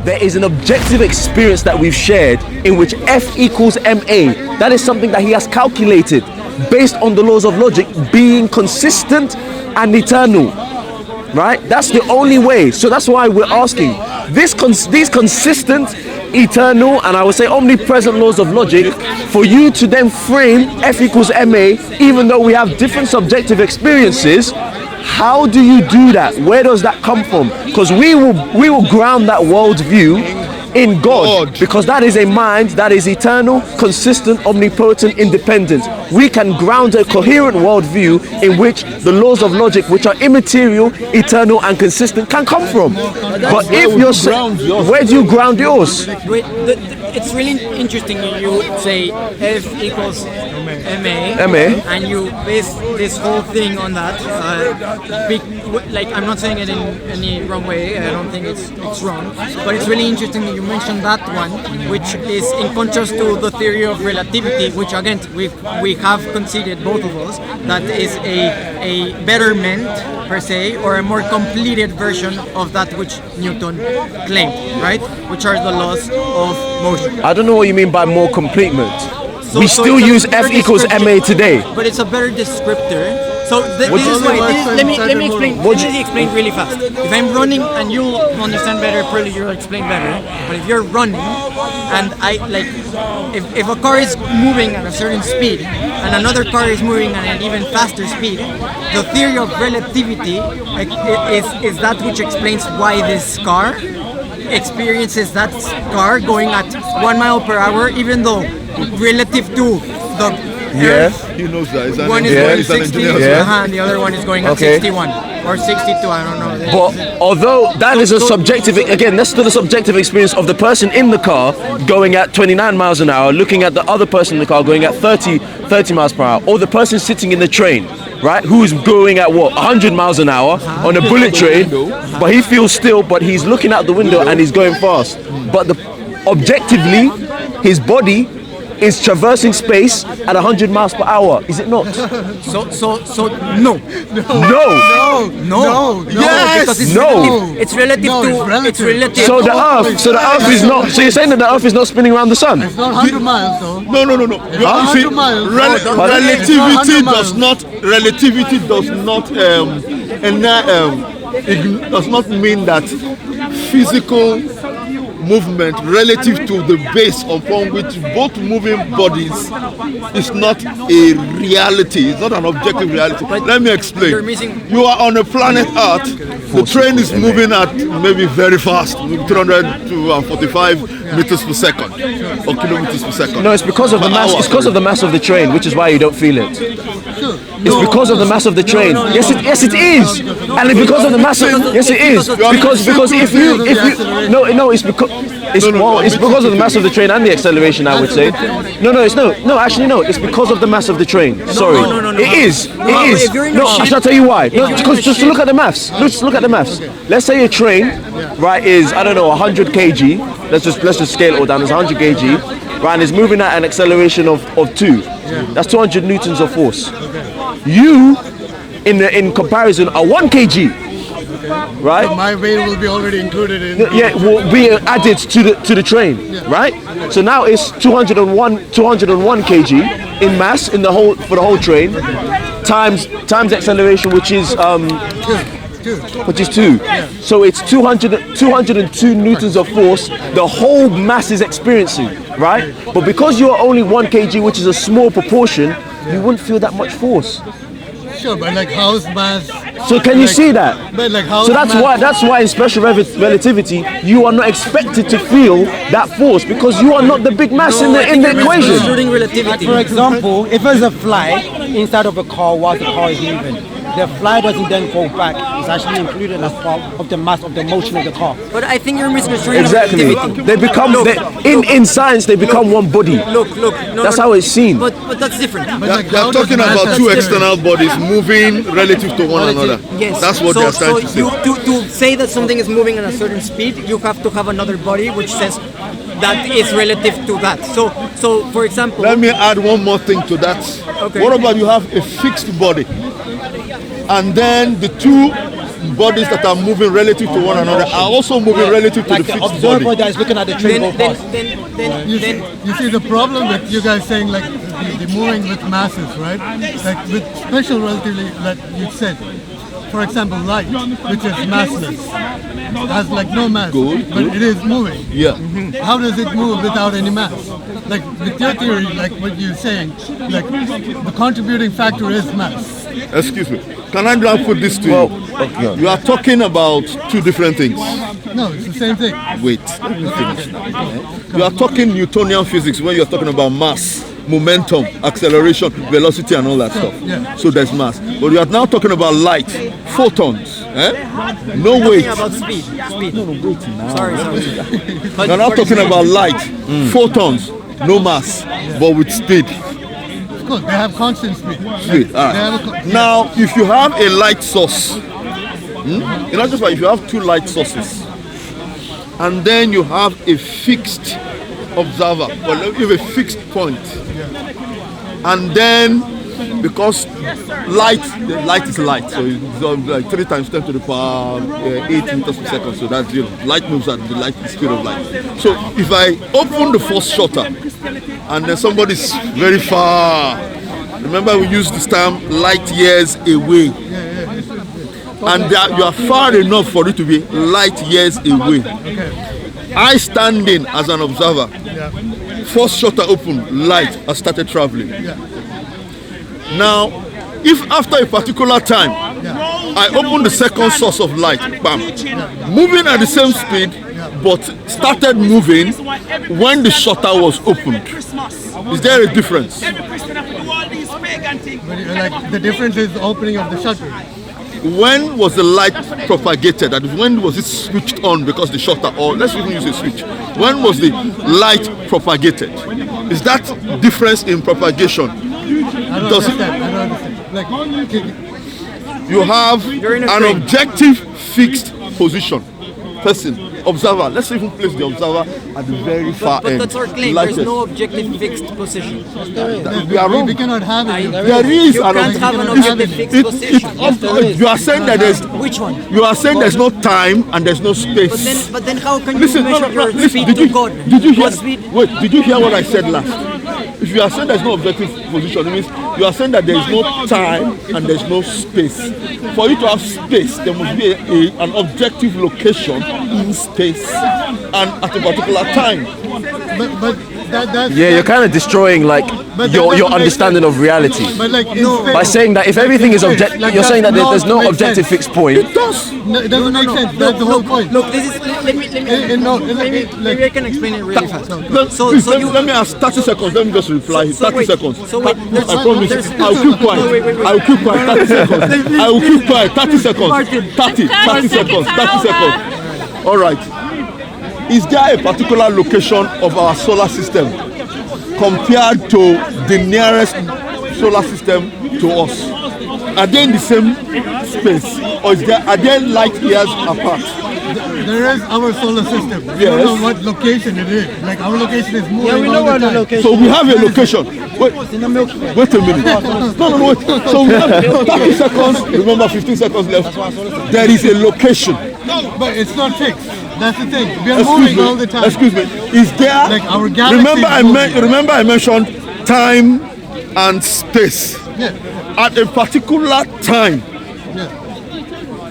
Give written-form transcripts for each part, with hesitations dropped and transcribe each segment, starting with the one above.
there is an objective experience that we've shared in which F equals ma. That is something that he has calculated based on the laws of logic being consistent and eternal, right? That's the only way. So that's why we're asking these consistent, eternal, and I would say omnipresent laws of logic, for you to then frame F equals ma, even though we have different subjective experiences. How do you do that? Where does that come from? Because we will ground that worldview in God, because that is a mind that is eternal, consistent, omnipotent, independent. We can ground a coherent worldview in which the laws of logic, which are immaterial, eternal, and consistent, can come from. But if you're, where do you ground yours? It's really interesting. You say F equals ma, and you base this whole thing on that. Like, I'm not saying it in any wrong way. I don't think it's wrong, but it's really interesting that you mentioned that one, which is in contrast to the theory of relativity, which again we have conceded, both of us, that is a betterment per se, or a more completed version of that which Newton claimed, right? Which are the laws of motion. I don't know what you mean by more completement. We still use F equals ma today. But it's a better descriptor. So let me explain really fast. If I'm running, and you'll understand better, probably you'll explain better. But if you're running, and if a car is moving at a certain speed, and another car is moving at an even faster speed, the theory of relativity is that which explains why this car experiences that car going at 1 mile per hour, even though relative to the Earth, he knows that. One is going 60, and the other one is going at 61 or 62. I don't know. But although that is a subjective, again, that's still a subjective experience of the person in the car going at 29 miles an hour, looking at the other person in the car going at 30 miles per hour, or the person sitting in the train, right, who's going at 100 miles an hour on a bullet train, but he feels still, but he's looking out the window and he's going fast. But objectively, his body is traversing space at 100 miles per hour, is it not? So no. Yes. Because it's relative to it's relative. So the Earth is not. So you're saying that the Earth is not spinning around the sun? It's not 100 miles though. No. You see, relativity does not mean that physical movement relative to the base upon which both moving bodies is not a reality. It's not an objective reality. Let me explain. You are on a planet Earth. The train is moving at maybe very fast, 345 meters per second or kilometers per second. No, it's because of the mass. It's because of the mass of the train, which is why you don't feel it. It's because of the mass of the train. Yes, it is. And it's because of the mass of. Yes, it is. Because if you it's because. It's because of the mass of the train and the acceleration, I would say. It's because of the mass of the train. Sorry. It is. No, I shall tell you why. No, because just look at the maths. Look at the maths. Let's say a train, right, is 100 kg. Let's just scale it all down. It's 100 kg, right, and it's moving at an acceleration of 2. That's 200 newtons of force. You, in comparison, are 1 kg. Right? So my weight will be already included in. Will be added to the train, right? So now it's 201 kg in mass for the whole train, times acceleration, which is 2. So it's 202 newtons of force the whole mass is experiencing, right? But because you are only 1 kg, which is a small proportion, you wouldn't feel that much force. Sure, but like how's mass? So can you see that? But like how? So that's why in special relativity you are not expected to feel that force, because you are not the big mass in the equation. Relativity. For example, if there's a fly inside of a car while the car is moving, the fly doesn't then go back. It's actually included as part of the mass of the motion of the car. But I think you're misconstruing exactly. relativity. They become in science they become one body. Look. That's how it's seen. But that's different. They're talking about two external bodies moving relative to one another. Yes. That's what they're trying to say. To say that something is moving at a certain speed, you have to have another body which says that is relative to that. So for example, let me add one more thing to that. Okay. What about you have a fixed body, and then the two bodies that are moving relative to one another are also moving relative to Like the the fixed observer body. that is looking at the train go past. You see the problem with you guys saying like the moving with masses, right? Like with special relativity, like you said, for example, light, which is massless, has like no mass, but it is moving. Yeah. How does it move without any mass? Like with your theory, like what you're saying, like the contributing factor is mass. Excuse me. Can I now put this to you? You are talking about two different things. No, it's the same thing. Wait, let me finish. You are talking Newtonian physics when you are talking about mass, momentum, acceleration, velocity, and all that stuff. Yeah. So there's mass. But you are now talking about light, photons. No weight. About speed. Sorry. You are now talking about light, photons, no mass, but with speed. Of course, they have constant speed. Speed. All right. Now, if you have a light source, just like if you have two light sources, and then you have a fixed observer, or you have a fixed point, and then because light is light, so it's like 3 times 10 to the power 8 meters per second, so that's light moves at the light speed of light. So if I open the first shutter and then somebody's very far, remember we used this term light years away, and you are far enough for it to be light years away. I standing as an observer, first shutter open, light has started traveling. Now, if after a particular time I open the second source of light, bam, moving at the same speed, but started moving when the shutter was opened, is there a difference? Like the difference is the opening of the shutter. When was the light propagated? That is, when was it switched on because the shutter, or let's even use a switch. When was the light propagated? Is that difference in propagation? I don't understand. Like, you have an objective fixed position. Person, observer. Let's even place the observer at the very far end. But that's our claim. There's no objective fixed position. We are wrong. we cannot have it. There is You an can't have an objective fixed position. You are saying that there's. Which one? You are saying there's no time and there's no space. But then how can you Listen, measure your listen, speed to God? Did you hear? What speed? Wait, did you hear what I said last? If you are saying there's no objective position, it means you are saying that there is no time and there's no space. For you to have space, there must be an objective location in space and at a particular time. But that's You're kind of destroying like But your understanding of reality. But like By saying that if everything is objective, you're saying that there's no objective fixed point. It does. No, it doesn't make sense. That's the whole point. Look, this is. Let me. Maybe I can explain it really fast. Let me ask 30 seconds. Let me just reply. 30 seconds. So wait, I promise. I'll keep quiet. I'll keep quiet. 30 seconds. I will keep quiet. 30 seconds. 30 seconds. 30 seconds. All right. Is there a particular location of our solar system compared to the nearest solar system to us? Are they in the same space, or are they light years apart? There is our solar system. We don't know what location it is. Like our location is moving. Yeah, we know what the location. So we have a location. Wait a minute. No, wait. So we have 30 seconds. Remember, 15 seconds left. There is a location. No, but it's not fixed. That's the thing. We are moving all the time. Excuse me. Is there? Like our galaxy. Remember, I mentioned time and space. Yeah. At a particular time,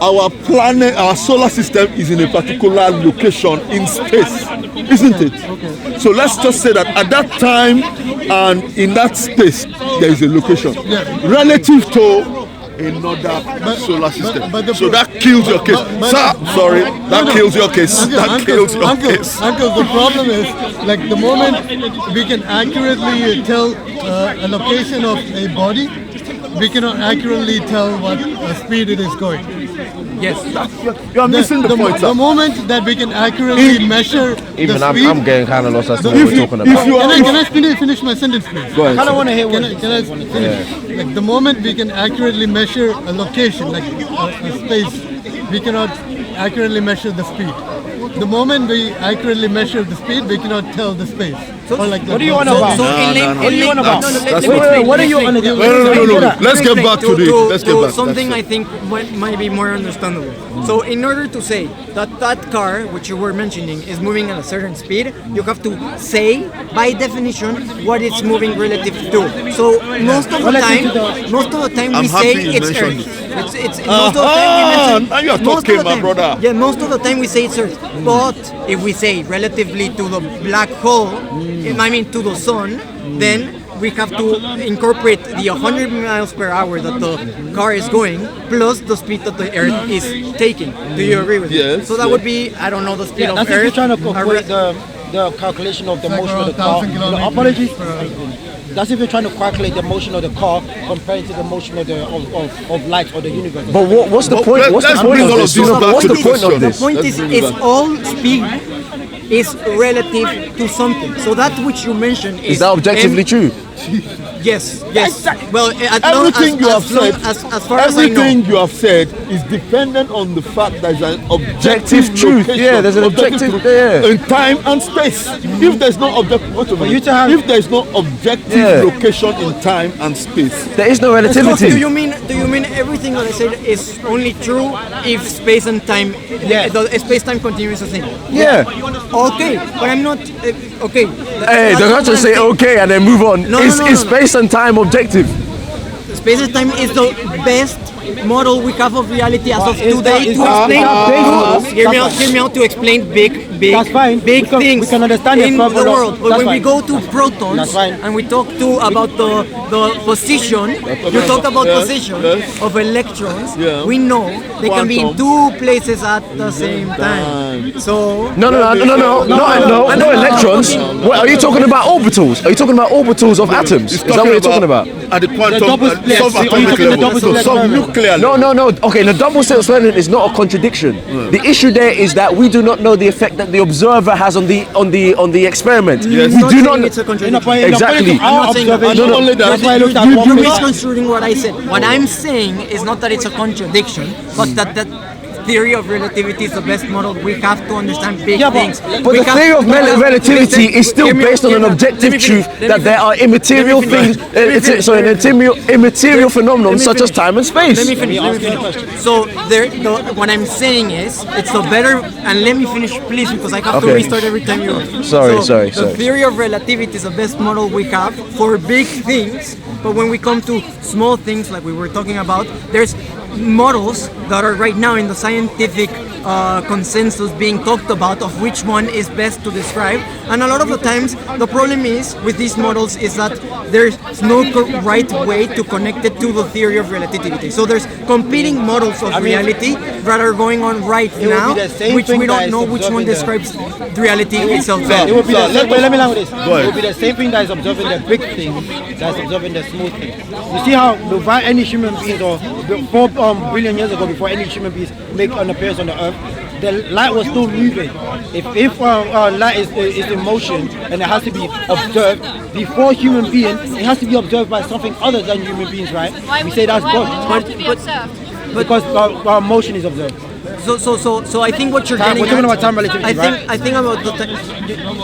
our planet, our solar system is in a particular location in space, isn't it? Okay. So let's just say that at that time and in that space, there is a location relative to another solar system. So that kills your case. Sir, sorry, that kills your case. That kills your case. Uncle, the problem is, like the moment we can accurately tell a location of a body, we cannot accurately tell what speed it is going. Yes. You are missing the point, sir. The moment that we can accurately measure Even the speed, I'm getting kind of lost as to what we're talking about. Can I finish my sentence, please? Go ahead. I don't want to hear what. Can I finish? Like the moment we can accurately measure a location, like a space, we cannot accurately measure the speed. The moment we accurately measure the speed, we cannot tell the space. Or like What do you want about? What do you want about? What are you want to do? No. Let's get back to this. Let's get back. Something I think might be more understandable. So in order to say that that car, which you were mentioning, is moving at a certain speed, you have to say, by definition, what it's moving relative to. So most of the time we say it's Earth. It's most of the time we mention. Now you are talking, my brother. Yeah, most of the time we say it's Earth. But if we say relatively to the black hole, I mean to the sun, then we have to incorporate the 100 miles per hour that the car is going, plus the speed that the Earth is taking. Do you agree with me? Yes. So that would be, I don't know, the speed of That's if Earth. you're trying to calculate the calculation of the motion of the car. 1,000 No, kilometers apologies. per hour. That's if you're trying to calculate the motion of the car compared to the motion of the of light or the universe. But what's the point? What's the let's point bring of all this? of this back What's to the the point of question. this? The point Let's is, bring it back. all speed is relative to something. So that which you mentioned Is that objectively true? Yes. Well, Everything you have said, as far as I know. everything you have said is dependent on the fact there's an objective truth. location, Yeah, there's an objective- truth yeah. in time and space. If there's no objective, if there's no objective Yeah. location in time and space, There is no So relativity. do you mean everything that I said is only true if space and time, the space-time continuum is the same? Yeah. Okay, but I'm not. Okay. Hey, That's don't not have to what say I'm saying. okay and then move on. No, Is no, no. space and time objective? Space and time is the best model we have of reality as of Is today that- to explain. Hear me That's out to explain big That's fine. big We can- things we can understand in it, the but world. But that's when we fine. go to protons That's fine. and we talk about the position, you talk about position of electrons. Yeah. We know they can be in Quantum. two places at the same time. So No electrons. What, are you talking about orbitals? Are you talking about orbitals of atoms? Is that what you're talking about? At the quantum, double split. subatomic The double level, so split subnuclear level. No. Okay, the double slit experiment is not a contradiction. The issue there is that we do not know the effect that the observer has on the experiment. Yes. We do not. it's a contradiction. Exactly. I'm not saying that. Not only that, That's why I looked at You're one place. misconstruing what I said. What I'm saying is not that it's a contradiction, but that the theory of relativity is the best model we have to understand big things. But the theory of relativity is still based on an objective truth that there are immaterial things, immaterial phenomena such as time and space. Let me finish. So what I'm saying is, it's the better, and let me finish please, because I have to Okay. restart every time you... Sorry. The theory of relativity is the best model we have for big things, but when we come to small things like we were talking about, there's models that are right now in the scientific consensus being talked about of which one is best to describe, and a lot of the times the problem is with these models is that there's no right way to connect it to the theory of relativity. So there's competing models of reality that are going on right would now, be the same which thing we that don't is know which one observing describes reality itself. It would be the same. Wait, let me land with this. ahead. It would be the same thing that is observing the big thing, that's observing the small thing. You see how before any human beings, or 4 billion years ago, before any human beings make an appearance on the earth, the light was still moving. If light is in motion and it has to be observed before human being, it has to be observed by something other than human beings, right? Why We would say that's why God. would it have to be observed? Because our motion is observed. So I think what you're Time- getting we're talking at, about time relativity, I think about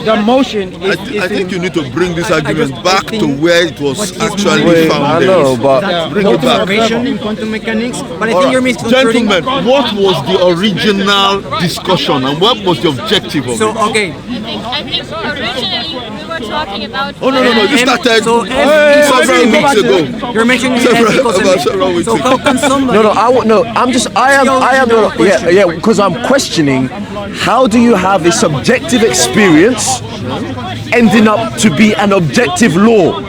The motion is. I think you need to bring this I argument just- I back to think where it was what is actually Wait, I founded. know, but Bring it back. observation in quantum mechanics, but I All think you're right. misconstruing. Gentlemen, what was the original discussion and what was the objective of So it? okay, I think originally we were talking about. Oh, no, you started several weeks ago. You're mentioning Several weeks So ago. how can somebody? Because I'm questioning, how do you have a subjective experience ending up to be an objective law?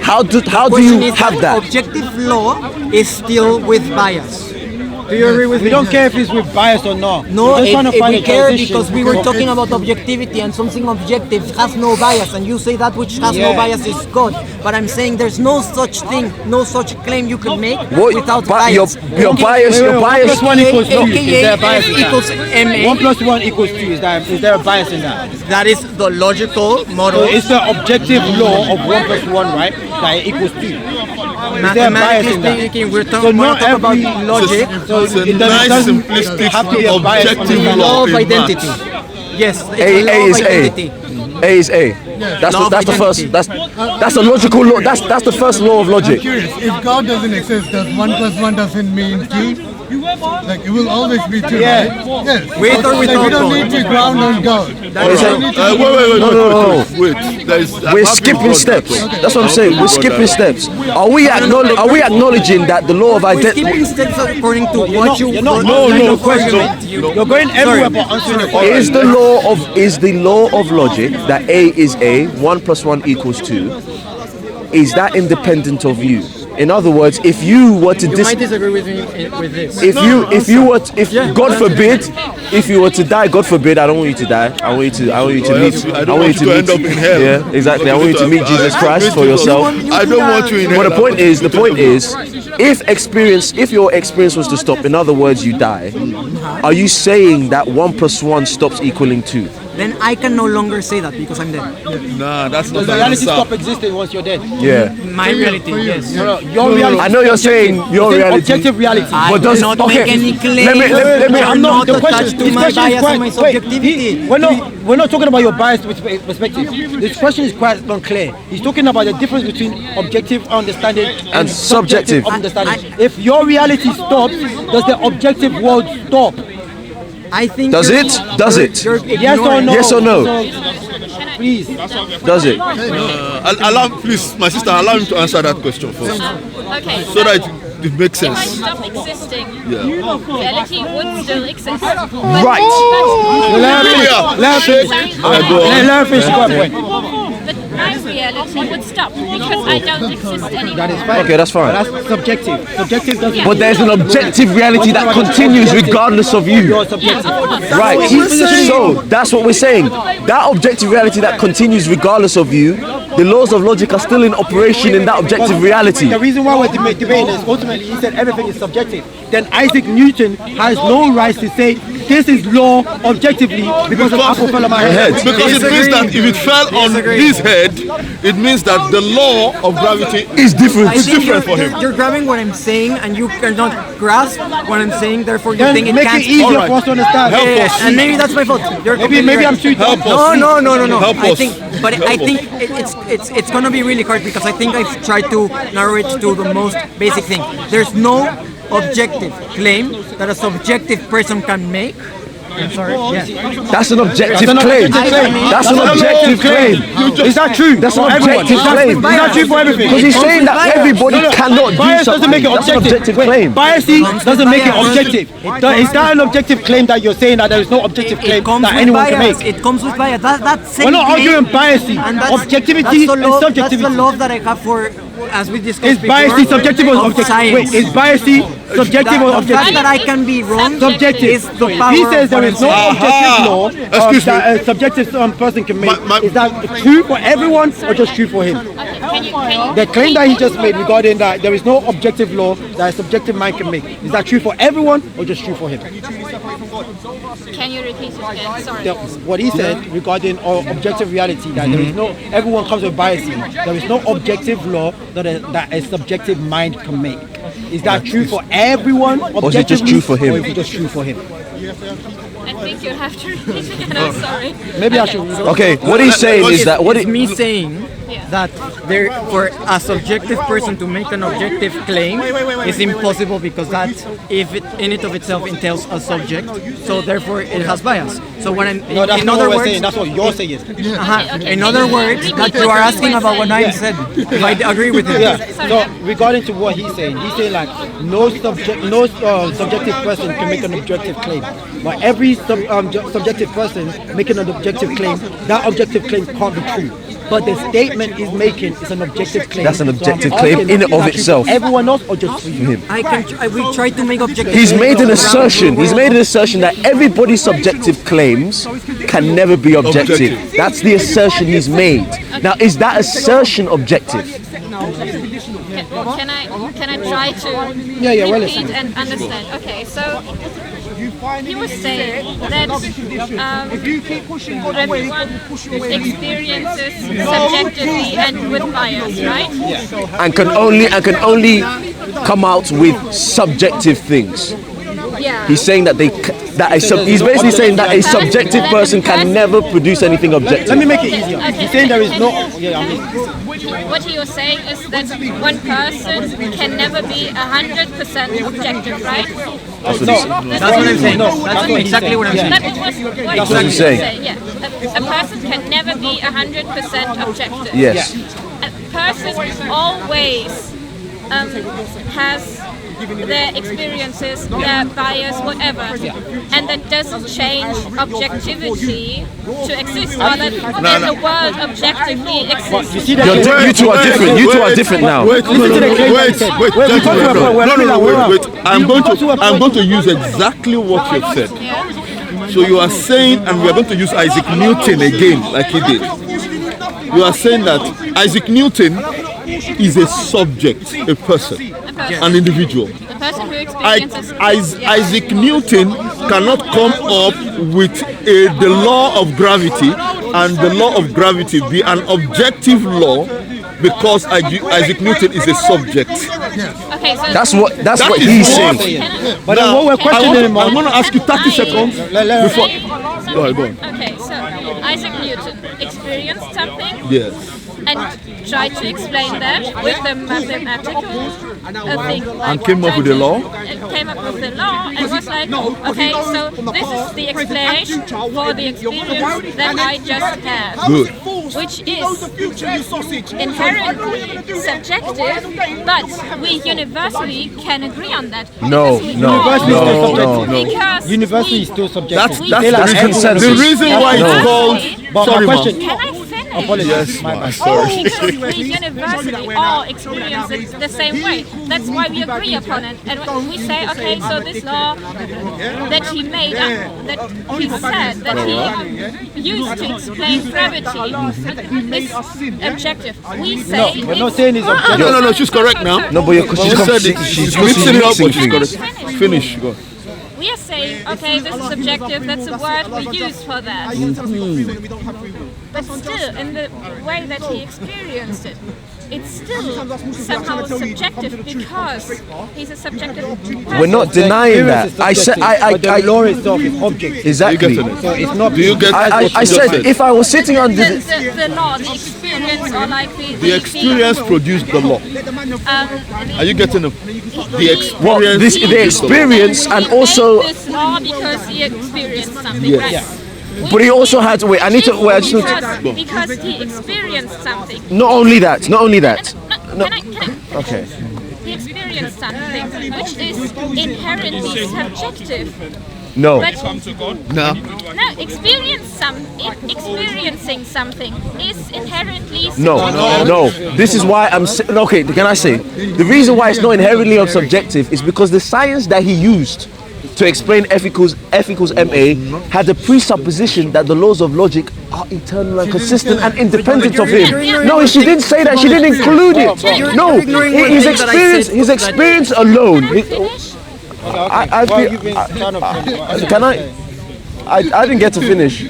How do Question you is have that? Objective law is still with bias. Do you agree with We me? don't care if it's with bias or not. No, We're just trying to if find we a care transition. because we were talking about objectivity and something objective has no bias, and you say that which has no Yeah. bias is God. But I'm saying there's no such thing, no such claim you can make What- without but bias. your bias- your bias- 1 plus 1 equals 2. Is there a bias in that? equals MA. 1 plus 1 equals 2. Is there a bias in that? That is the logical model. So it's the objective law of 1 plus 1, right? That it equals 2. Is there a bias in that? Speaking, we're So talking not about every logic. So it's a it nice, doesn't simplistic, have to be a bias on objective the law Law of in identity. maths. Yes, it's A a law is of A. identity. A is A. That's the first. That's the logical law. That's the first law of logic. I'm curious, if God doesn't exist, does 1 + 1 doesn't mean 2? Like it will always be 2, right? Yes. With or without we don't God. need to ground on God. Wait. We're skipping steps. That's what I'm saying. We're skipping steps. Are we acknowledging that the law of We're identity? skipping steps according to what you. No, question. You're going everywhere but answering the question. Is the law of logic that A is A, 1 + 1 = 2? Is that independent of you? In other words, if you were to You might disagree with me with this. if God forbid, if you were to die, God forbid, I don't want you to die. I want you to meet. I don't want you to end up in hell. Yeah, exactly. I want you to meet Jesus Christ for yourself. I don't want you in hell. But the point is, if your experience was to stop, in other words, you die, are you saying that 1 + 1 stops equaling 2? Then I can no longer say that because I'm dead. Nah, that's not Does the reality answer. stop existing once you're dead? Yeah. My reality, yes. Your reality. I know you're saying your reality. Objective reality. I But does- do not okay, make any claim. let me- I'm not the question. attached to This my question is bias quite. and my Wait, subjectivity. we're not talking about your biased perspective. This question is quite unclear. He's talking about the difference between objective understanding And subjective. understanding. If your reality stops, does the objective world stop? I think. Does you're- it? Does it? you're Yes or no? Yes or no? Please. Does it? Please, my sister, allow him to answer that question first, Okay. so that it makes if I sense. stop existing, Yeah. reality would still exist. Right. Let her finish her point. But my reality would stop because I don't exist anymore. That is fine. Okay, that's fine. That's subjective. Subjective doesn't. But there's an objective reality that continues regardless of you. Your subjective. Right. So that's what we're saying. That objective reality that continues regardless of you, the laws of logic are still in operation in that objective reality. The reason why we're debating is ultimately he said everything is subjective. Then Isaac Newton has no right to say this is law objectively because an apple fell on my head. Because it means that if it fell on his head, it means that the law of gravity It's different. is different for him. You're grabbing what I'm saying and you cannot grasp what I'm saying. Therefore, you Then think it make can't. it easier Alright. for us to understand. Help Yeah, us. and maybe that's my fault. You're Maybe completely I'm right. too Help tough. us. No. Help I us. think, but I think it's gonna be really hard because I think I've tried to narrow it to the most basic thing. There's no objective claim that a subjective person can make. I'm sorry. Yeah. That's an objective an claim. objective claim. That's an objective claim. Is that true? That's an For everyone? objective claim. Is that true for everything? Because he's saying that everybody cannot do Bias doesn't something. make it That's an objective. objective claim. Biasy doesn't make it bias. objective. Is that an objective claim that you're saying that there is no objective claim It comes that with anyone can bias. make? It comes with bias. That's We're not arguing biasy. Objectivity and subjectivity. That's the love that I have for, as we discussed Is before, biasy subjective or of objective? science. Wait, is biasy subjective or The fact objective? that I can be wrong Subjective. is the power He says of there what is I'm no saying. objective law Excuse me. that a subjective person can make. My- Is that true for everyone or just true for him? Okay, can you The claim that he just made regarding that there is no objective law that a subjective mind can make, is that true for everyone or just true for him? can you repeat it again? Sorry. What he said regarding objective reality, that there is no, everyone comes with biases. There is no objective law that a subjective mind can make. Is that true for everyone? Or is it just true for him? Or is it just true for him? I think you have to repeat it again. I'm sorry. Maybe I should. Okay, what he's saying is that what It's it, me saying that there, for a subjective person to make an objective claim is impossible because that, if it in it of itself entails a subject, so therefore it has bias. So when I'm, No, that's in not other what we're words, saying. That's what you're saying. in other words, that you are asking about what I said. If I agree with him. Yeah. So regarding to what he's saying like no subjective person can make an objective claim, but every subjective person making an objective claim, that objective claim can't be true. But the statement he's making is an objective claim. That's an objective I'm claim asking, in and is of that true itself. for everyone else or just for him? We try to make objective. he's claims made an around the assertion. He's world. made an assertion that everybody's subjective claims can never be objective. That's the assertion he's made. Now, is that assertion objective? Can I try to well, repeat and understand? Okay, so he was saying that everyone experiences subjectively and with bias, right? And can only come out with subjective things. Yeah. He's saying that he's basically saying that a subjective person can never produce anything objective. Let me make it easier. Okay. He's saying there is no. What he was saying is that one person can never be 100% objective, right? That's what That's what I'm saying. That's exactly what I'm saying. That was what what he's saying. Yeah. A person can never be 100% objective. Yes. A person always has their experiences, their bias, whatever, and that doesn't change objectivity to exist, or that the world objectively exists. You see that You two are different. You two are different now. Wait. I'm going to use exactly what you've said. So you are saying, and we are going to use Isaac Newton again, like he did. You are saying that Isaac Newton is a subject, a person, an individual. The person who experiences Isaac Newton cannot come up with the law of gravity, and the law of gravity be an objective law, because Isaac Newton is a subject. Okay, so That's what That is he's what- saying. But then what we're questioning him I'm on. going to ask you 30 seconds before. Go ahead. Okay, so Isaac Newton experienced something Yes. and tried to explain that with a mathematical thing. And came up with a law? Came up with the law and was like, okay, so this is the explanation for the experience that I just had. Good. Which is inherently subjective, but we universally can agree on that. No, Because we no, all- no. Because University we- is still subjective. That's We- the That's reason. consensus. The reason why it's No. called. But Sorry, my ma'am. question. Can I finish? Apologies. Yes, My ma'am. bad. Sorry. Because we universally all experience it the same way. That's why we agree upon it. And when we say, okay, so this law that he made up, that he said, that he used to explain gravity is objective. We say We're not saying it's objective. No, she's correct now. No, but She said it. She's mixing it up, but she's correct. Finish. Go. We are saying, okay, this is subjective, that's a word we use for that. But still, in the way that he experienced it, it's still somehow subjective because he's a subjective person. We're not denying that. Experience is subjective, but the law itself is objective. Exactly. You get it? So it's not. Do you get I what you just said if I was sitting under The law, the experience, or like the experience produced the law. Are you getting the experience? well, the produced the law? experience, and he also, made this law because he experienced something, Yes. right? Yeah. but he also had. Wait, I need to. Wait, I just need to. Because he experienced something. Not only that. Not only that. Can I? Okay. He experienced something which is inherently subjective. No. But No. no, experiencing something is inherently No, subjective. no. This is why okay. Can I say the reason why it's not inherently subjective is because the science that he used to explain F equals MA had a presupposition that the laws of logic are eternal and consistent and independent of him. No, she didn't say that. She didn't include it. No, his experience alone. Well, you've been kind of. Can I didn't get to finish.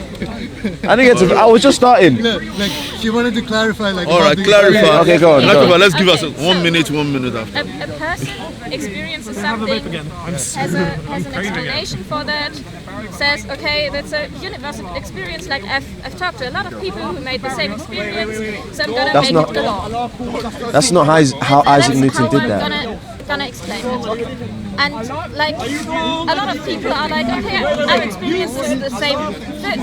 I was just starting. Like she wanted to clarify, like. All about right, the- clarify. Okay, go on, go on. Let's give us Okay, 1 so- minute after. A person experiences something, has an explanation for that, says, okay, that's a universal experience, like I've talked to a lot of people who made the same experience, so I'm gonna That's make not- it the law. That's not how Isaac Newton That's did how that. I'm gonna explain it. And like a lot of people are like, okay, I've experienced the same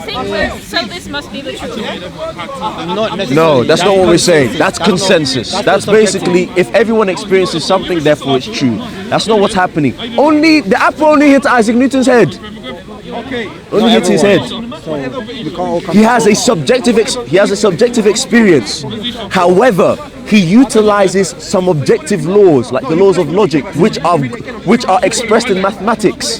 thing, so this must be the truth. Not necessarily. No, that's not what we're saying. That's consensus. That's basically if everyone experiences something, therefore it's true. That's not what's happening. Only the apple only hit Isaac Newton's head. Only hit his head. He has a subjective experience. However, he utilizes some objective laws, like the laws of logic, which are expressed in mathematics,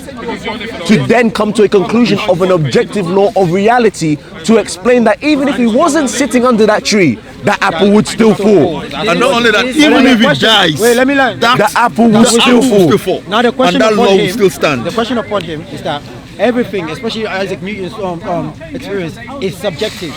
to then come to a conclusion of an objective law of reality to explain that even if he wasn't sitting under that tree, that apple would still fall. And not only that, even if it dies, Wait, let me learn. The apple will still fall. Now the question and that upon law will him, still stand. the question upon him is that everything, especially Isaac Newton's experience, is subjective.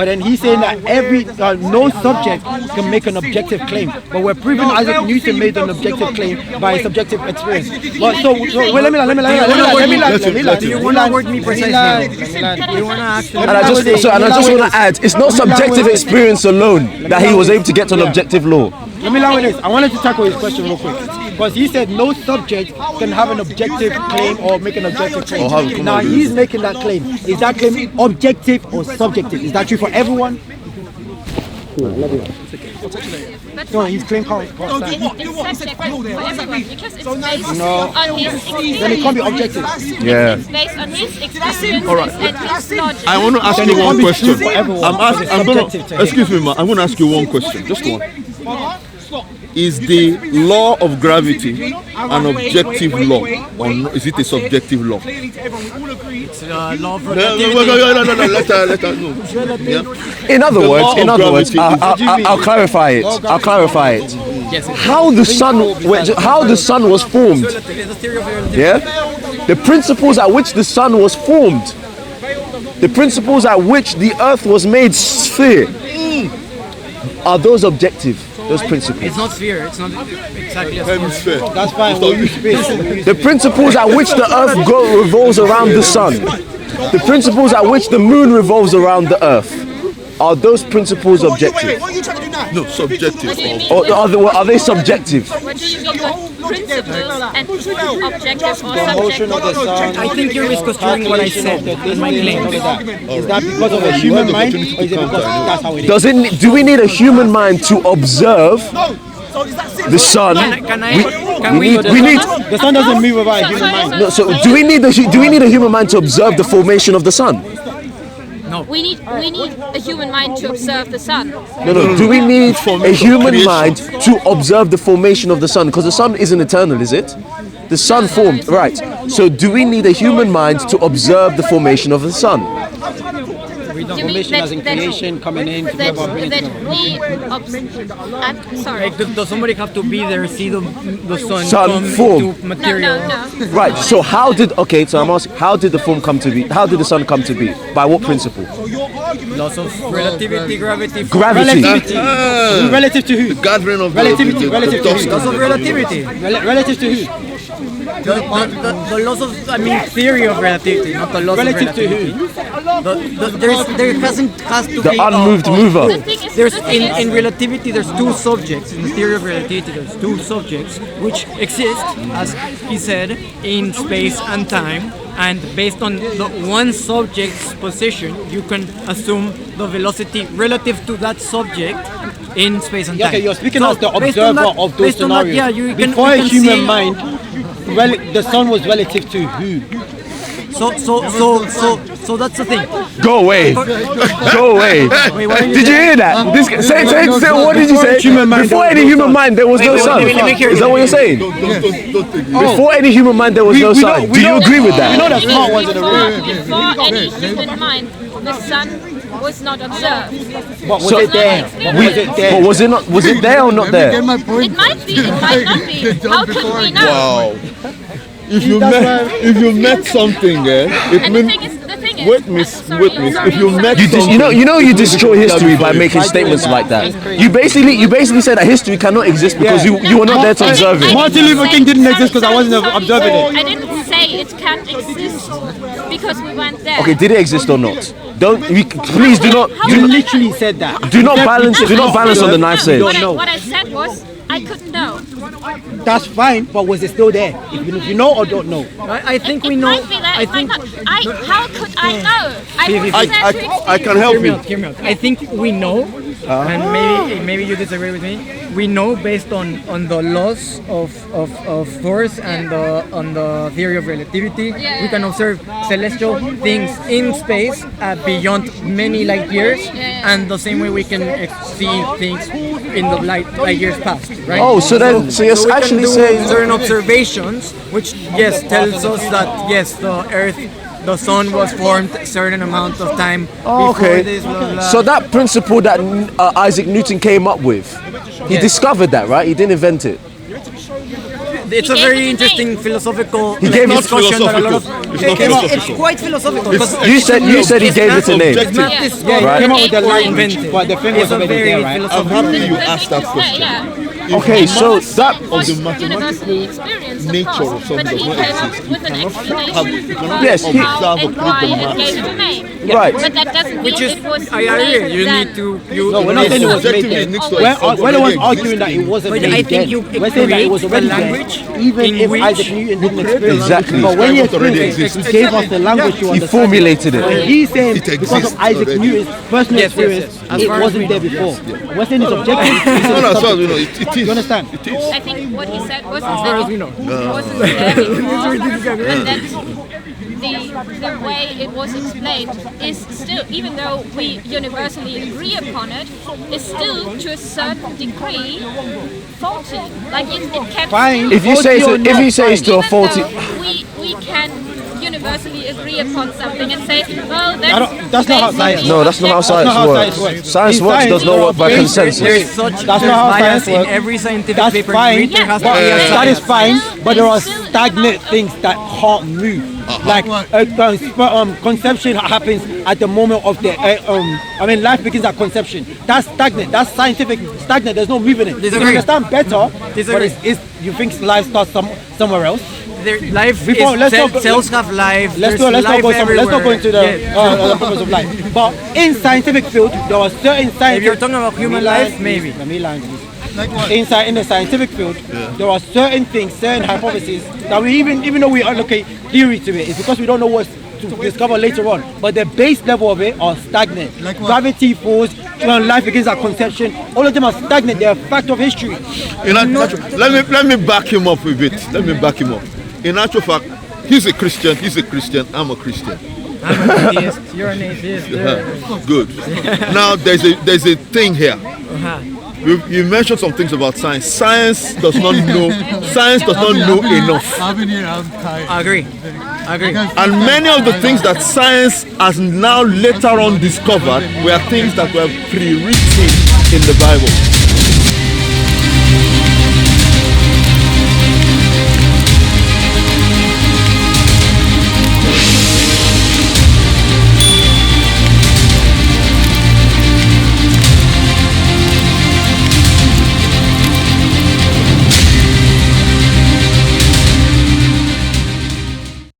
But then he's saying that no subject can make an objective claim. But we're proving Isaac Newton made an objective claim by subjective experience. But so wait, let me land. Do you want to word me precisely? You want to actually? And I just want to add, it's not subjective experience alone that he was able to get to an objective law. Let me land with this. I wanted to tackle his question real quick. Because he said no subject can have an objective claim or make an objective claim. Now he's making that claim. Is that claim objective or subjective? Is that true for everyone? No, his claim can't stand. It's subjective for everyone because it's based on his experience. Then it can't be objective. Yeah. It's based on his experiences and his logic. I want to ask you one question. Excuse me, ma. I'm going to ask you one question. Just one. Is the law of gravity an objective law, or is it a subjective law? It's a law of No. In other words, gravity. I'll clarify it. Yes, How the sun was formed. it's a theory of relativity. Yeah? The principles at which the sun was formed. The principles at which the earth was made sphere. Are those objective? Those principles. It's not sphere. It's not exactly a Hemisphere. sphere. That's fine. We'll use space. The principles at which the earth revolves around the sun. The principles at which the moon revolves around the earth. Are those principles objective? No, subjective. Or are they subjective? What do you mean by principles and objective or The motion of the subjective? sun. I think you're misconstruing what I said in my claim. Is that because of a human mind, or is it because that's how it is? Do we need a human mind to observe the sun? We need. The sun doesn't move without a human mind. No, so do we need a human mind to observe the formation of the sun? We need a human mind to observe the sun. No. Do we need a human mind to observe the formation of the sun? Because the sun isn't eternal, is it? The sun formed, right? So do we need a human mind to observe the formation of the sun? Formation as in creation, coming in together. I'm sorry. Like, does somebody have to be there, see the sun come form? into material? No. Right. So how did I'm asking, how did the form come to be? How did the sun come to be? By what principle? Laws of relativity, gravity. Gravity. Relative to who? Gathering of Relativity. Relative to who? Laws of relativity. Relative to who? The laws of, theory of relativity, not the laws Relative of to relativity. who? There has to The be unmoved mover. The thing is, There's in relativity. There's two subjects in the theory of relativity. There's two subjects which exist, as he said, in space and time. And based on the one subject's position, you can assume the velocity relative to that subject in space and time. Okay, you're speaking So as the based on observer that- of those based on that, scenarios. yeah, you can, Before we a can human see- mind, the sun was relative to who? So that's the thing. Go away. Go away. Wait, what Did you hear that? Say, what did you say? Before any human mind, there was no sun. let me hear Is that what you're saying? Don't take it. Before any human mind, there was no sun. Do you agree with We know that? the smart ones in the room. Before any human mind, the sun was not observed. But was So- it there? But was it there? But was it not? Was it there or not Get there? my point. It might be, it might not be. How could we know? Wow. If you met something, it And the means. thing is, Wait, miss. sorry, Wait, miss. sorry, If you sorry. met You something, you destroy history by making statements like that. You basically say that history cannot exist because you were not there to observe it. Martin Luther King didn't exist because I wasn't observing it. I didn't say it can't exist because we weren't there. Okay, did it exist or not? Please do not You literally said that. do not balance on the knife side. What I said was, I couldn't know. That's fine, but was it still there? If you know or don't know. I think we It know. might be there, I it might think. not. How could I know? I was there to I can help Hear me you. out. Hear me out. I think we know, and maybe you disagree with me. We know based on the laws of force and on the theory of relativity. We can observe celestial things in space beyond many light years, and the same way we can see things in the light years past. Right? Oh, so you're we actually can do saying certain observations, which tells us that the Earth, the sun was formed a certain amount of time before okay. this. Blah, blah. So that principle that Isaac Newton came up with, he discovered that, right? He didn't invent it. it's a He gave very it a interesting name. philosophical He gave it discussion that a lot of It's not philosophical. it's quite philosophical. It's- because You said he gave it a name. It's not Yeah. this Yeah, Or he came up with the invented. language, but the thing It's was a already very there, right? I'm philosophical. happy you The asked that thing is question. yeah. Okay, so that Of the Was mathematical universally experienced, of nature course, of something but he does not came up exist. with an explanation for Yes, he- how and observe why the and maths. gave it a name. Right. But that doesn't mean Which is, it was I agree. made You then. need to. You, No, we're not saying it was Objectively, made it needs then. to We're- have We're the ones already arguing that it existed. wasn't But made I think then. you We're saying that it was create already the there, language even in if which Isaac Newton didn't experience Exactly. it. But when he It already experienced it, exists. he gave us the language to he understand. formulated And it. he's saying It because exists of Isaac already. Newton's personal Yes, yes, yes. experience, As it far as wasn't we there know, before. We're saying it's objective. No, no, so, you know, it is. You understand? It is. I think what he said wasn't far as we know. wasn't there before, but that the way it was explained is still, even though we universally agree upon it, is still to a certain degree faulty. Like it can Fine. still If you say Faulty or if not, you say it's to a even faulty, though we can universally agree upon something and say, well, that's not how based on science the no, that's not how That's science not how works. science works. Science In works science, does not work by there is consensus. such That's not how bias science in works. every scientific That's paper fine. you read. There has to But be a that science. is fine. Still- But there are still an stagnant amount of- things that can't move. Like conception happens at the moment of the. Life begins at conception. That's stagnant. That's scientific stagnant. There's no moving it. You Disagree. understand better. Disagree. But you think life starts somewhere else? Life Before- is let's not- cells have life. Let's There's not life go into everywhere. the purpose of life. But in scientific field, there are certain scientific. If you're talking about human life, maybe. Let me land this. Like what? In the scientific field, there are certain things, certain hypotheses that we even though we allocate theory to it, it's because we don't know what to discover later on. But the base level of it are stagnant. Like what? Gravity, force, life begins at conception. All of them are stagnant. They're a fact of history. In let me back him up a bit. Let me back him up. In actual fact, he's a Christian, I'm a Christian. I'm an atheist. You're an atheist. Good. Now there's a thing here. You mentioned some things about science. Science does not know enough. I've been here, I'm tired. I agree. I agree. And many of the things that science has now later on discovered were things that were pre-written in the Bible.